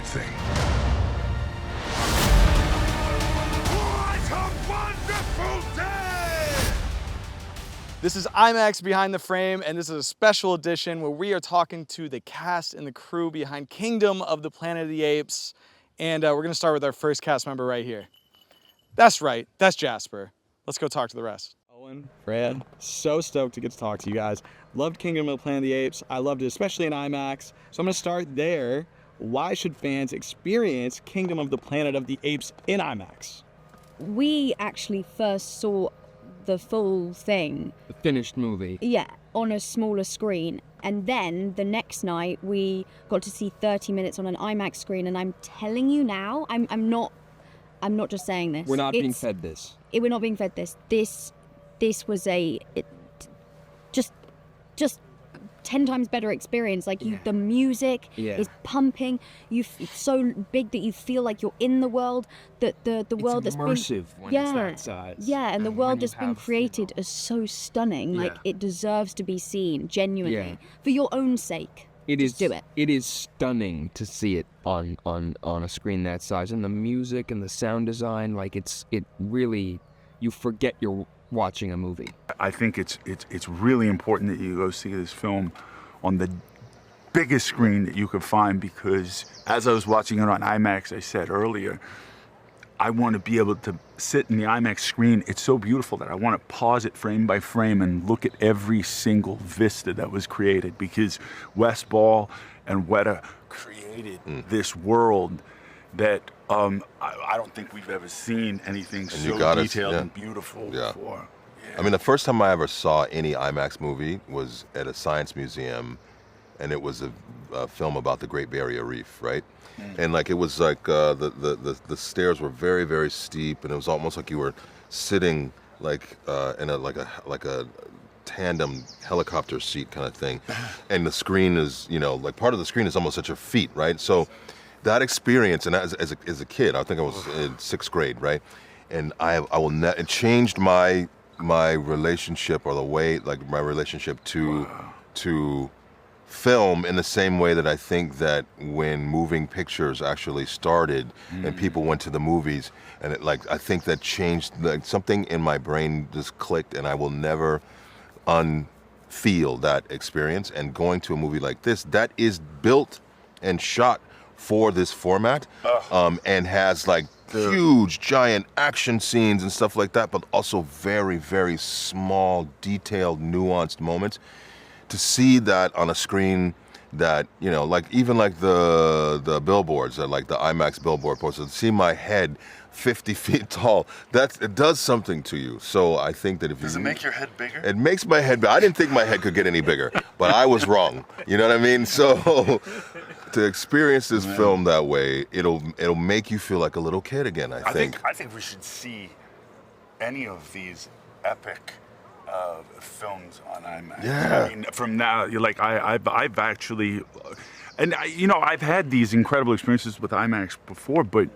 thing. This is IMAX Behind the Frame, and this is a special edition where we are talking to the cast and the crew behind Kingdom of the Planet of the Apes. And we're gonna start with our first cast member right here. That's right, that's Jasper. Let's go talk to the rest. Owen, Fred, so stoked to get to talk to you guys. Loved Kingdom of the Planet of the Apes. I loved it, especially in IMAX. So I'm gonna start there. Why should fans experience Kingdom of the Planet of the Apes in IMAX? We actually first saw the full thing, The finished movie. yeah, on a smaller screen, and then the next night we got to see 30 minutes on an IMAX screen. And I'm telling you now, I'm not just saying this. We're not being fed this. We're not being fed this. This was just 10 times better experience. Like the music is pumping. It's so big that you feel like you're in the world. That the world that's been immersive when it's that size. Yeah, and the when world you that's been have, created is so stunning. Like it deserves to be seen genuinely for your own sake. Just do it. It is stunning to see it on a screen that size, and the music and the sound design. Like it really, you forget you're watching a movie. I think it's really important that you go see this film on the biggest screen that you could find, because as I was watching it on IMAX, I said earlier, I want to be able to sit in the IMAX screen. It's so beautiful that I want to pause it frame by frame and look at every single vista that was created, because Wes Ball and Weta created this world that I don't think we've ever seen anything so detailed and beautiful before. I mean, the first time I ever saw any IMAX movie was at a science museum, and it was a film about the Great Barrier Reef, right? And like it was like the stairs were very, very steep, and it was almost like you were sitting like in a tandem helicopter seat kind of thing, and the screen is, you know, like part of the screen is almost at your feet, right? So that experience, and as a kid, I think I was in 6th grade, right? And it changed my relationship, or the way, like my relationship to film, in the same way that I think that when moving pictures actually started and people went to the movies, and I think that changed, like something in my brain just clicked, and I will never unfeel that experience. And going to a movie like this that is built and shot for this format, and has like huge giant action scenes and stuff like that, but also very, very small, detailed, nuanced moments. To see that on a screen that, you know, like even like the billboards, like the IMAX billboard posters, to see my head 50 feet tall, it does something to you. So I think that if Does it make your head bigger? It makes my head bigger. I didn't think my head could get any bigger, but I was wrong. You know what I mean? So to experience this film that way, it'll make you feel like a little kid again, I think. I think we should see any of these epic films on IMAX. Yeah. I mean, from now, you're like, I've actually, and I've had these incredible experiences with IMAX before, but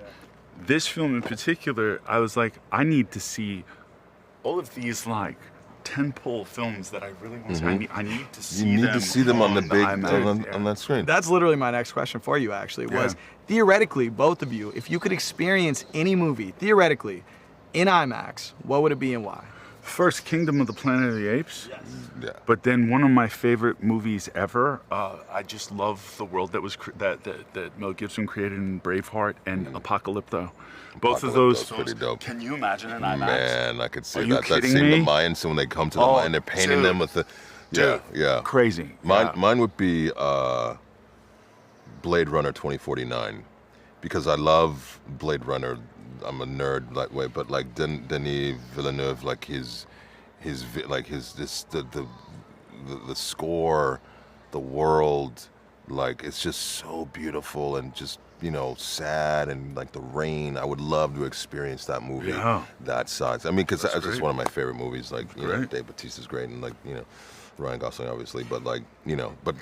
this film in particular, I was like, I need to see all of these like tentpole films that I really want to see. I need to see them. You need to see them on the big IMAX, on that screen. That's literally my next question for you, actually, was theoretically, both of you, if you could experience any movie, theoretically, in IMAX, what would it be and why? First, Kingdom of the Planet of the Apes. Yes. Yeah. But then one of my favorite movies ever. I just love the world that was that Mel Gibson created in Braveheart and Apocalypto. Both of those films. Pretty dope. Can you imagine an IMAX? Man, I could see Are you that. kidding That scene, me? the Mayans, when they come to the Mayan, they're painting them with the. Yeah. Crazy. Mine would be Blade Runner 2049, because I love Blade Runner. I'm a nerd that way, but like Denis Villeneuve, like the score, the world, like it's just so beautiful and just, you know, sad, and like the rain. I would love to experience that movie that size. I mean, because that's just one of my favorite movies. Like, you know, Dave Bautista's great, and like, you know, Ryan Gosling obviously, but like, you know, but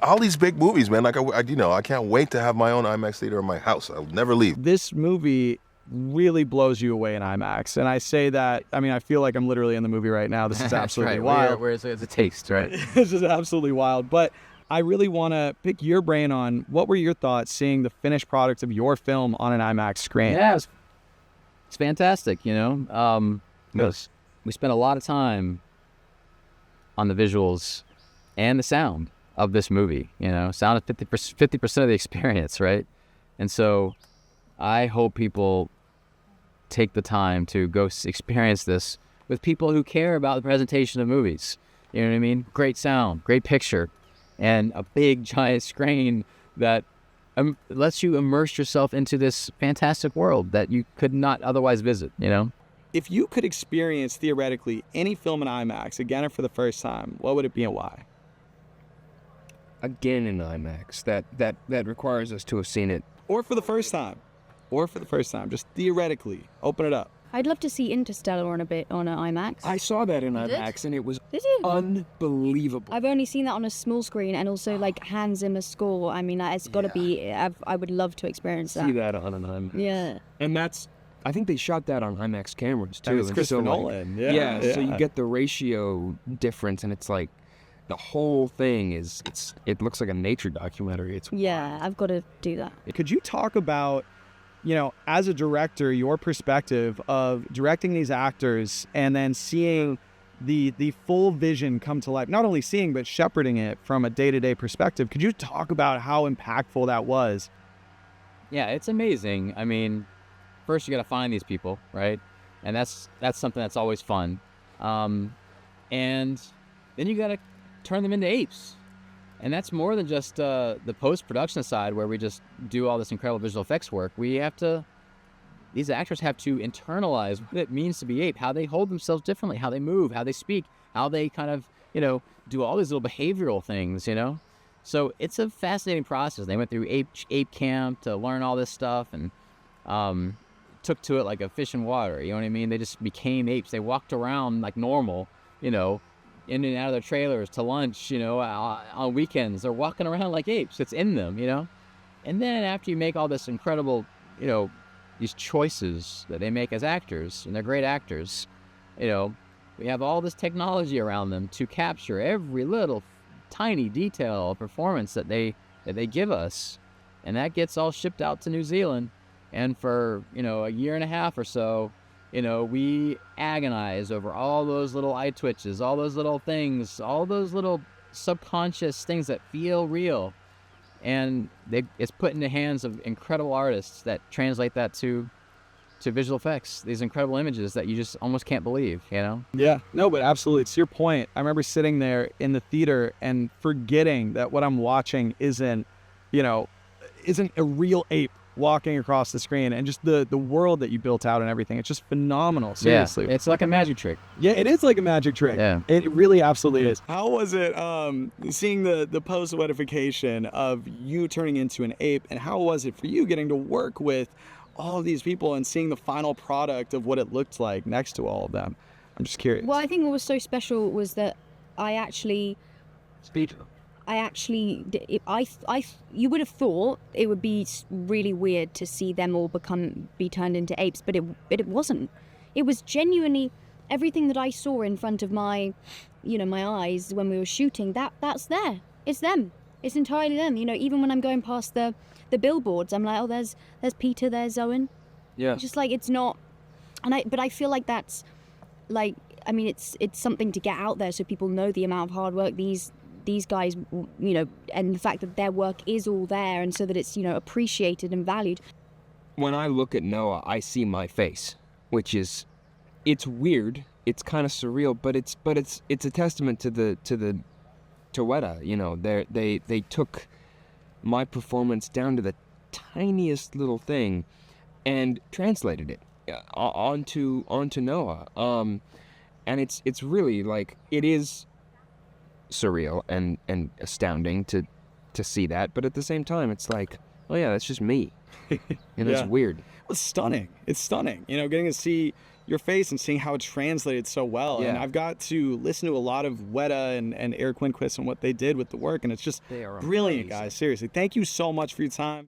all these big movies, man. Like I can't wait to have my own IMAX theater in my house. I'll never leave. This movie really blows you away in IMAX. And I say that, I mean, I feel like I'm literally in the movie right now. This is absolutely wild. It's a taste, right? This is absolutely wild. But I really want to pick your brain on what were your thoughts seeing the finished product of your film on an IMAX screen? Yeah, it's fantastic, you know. Yes. We spent a lot of time on the visuals and the sound of this movie, you know. Sound is 50% of the experience, right? And so I hope people take the time to go experience this with people who care about the presentation of movies. You know what I mean? Great sound, great picture, and a big giant screen that lets you immerse yourself into this fantastic world that you could not otherwise visit, you know? If you could experience, theoretically, any film in IMAX again or for the first time, what would it be and why? Again in IMAX. That requires us to have seen it. Or for the first time. Or for the first time. Just theoretically. Open it up. I'd love to see Interstellar on an IMAX. I saw that in did? IMAX, and it was Did you? unbelievable. I've only seen that on a small screen, and also like Hans Zimmer's score. I mean, it's got to be. I would love to experience that. See that on an IMAX. Yeah. And I think they shot that on IMAX cameras too. And it's and Christopher so, like, Nolan. Yeah, so you get the ratio difference, and it's like the whole thing it looks like a nature documentary. It's Yeah, I've got to do that. Could you talk about, you know, as a director, your perspective of directing these actors and then seeing the full vision come to life, not only seeing but shepherding it from a day-to-day perspective? Could you talk about how impactful that was? Yeah, it's amazing. I mean, first you got to find these people, right? And that's something that's always fun. And then you got to turn them into apes. And that's more than just the post-production side where we just do all this incredible visual effects work. These actors have to internalize what it means to be ape, how they hold themselves differently, how they move, how they speak, how they kind of, you know, do all these little behavioral things, you know? So it's a fascinating process. They went through ape camp to learn all this stuff and took to it like a fish in water, you know what I mean? They just became apes. They walked around like normal, you know, in and out of their trailers to lunch, you know, on weekends. They're walking around like apes. It's in them, you know? And then after you make all this incredible, you know, these choices that they make as actors, and they're great actors, you know, we have all this technology around them to capture every little tiny detail of performance that they give us. And that gets all shipped out to New Zealand. And for, you know, a year and a half or so, you know, we agonize over all those little eye twitches, all those little things, all those little subconscious things that feel real. And it's put in the hands of incredible artists that translate that to visual effects, these incredible images that you just almost can't believe, you know? Yeah, no, but absolutely. It's your point. I remember sitting there in the theater and forgetting that what I'm watching isn't a real ape walking across the screen, and just the world that you built out and everything. It's just phenomenal. Seriously. Yeah, it's like a magic trick. Yeah, it is like a magic trick. Yeah. It really absolutely is. How was it seeing the post-wetification of you turning into an ape, and how was it for you getting to work with all of these people and seeing the final product of what it looked like next to all of them? I'm just curious. Well, I think what was so special was that you would have thought it would be really weird to see them all be turned into apes, but it wasn't. It was genuinely everything that I saw in front of my eyes when we were shooting. That's there. It's them. It's entirely them. You know, even when I'm going past the billboards, I'm like, oh, there's Peter, there's Owen. Yeah. It's just like it's not, but I feel like that's like, I mean, it's something to get out there so people know the amount of hard work these guys, you know, and the fact that their work is all there, and so that it's, you know, appreciated and valued. When I look at Noah, I see my face, which is, it's weird, it's kind of surreal, but it's a testament to Weta. You know, they took my performance down to the tiniest little thing and translated it onto Noah. And it's really like, it is surreal and astounding to see that, but at the same time it's like, oh yeah, that's just me. And it's weird. Well, it's stunning, you know, getting to see your face and seeing how it translated so well. Yeah. And I've got to listen to a lot of Weta and Eric Quinquist and what they did with the work, and it's just They are brilliant, amazing. guys. Seriously, thank you so much for your time.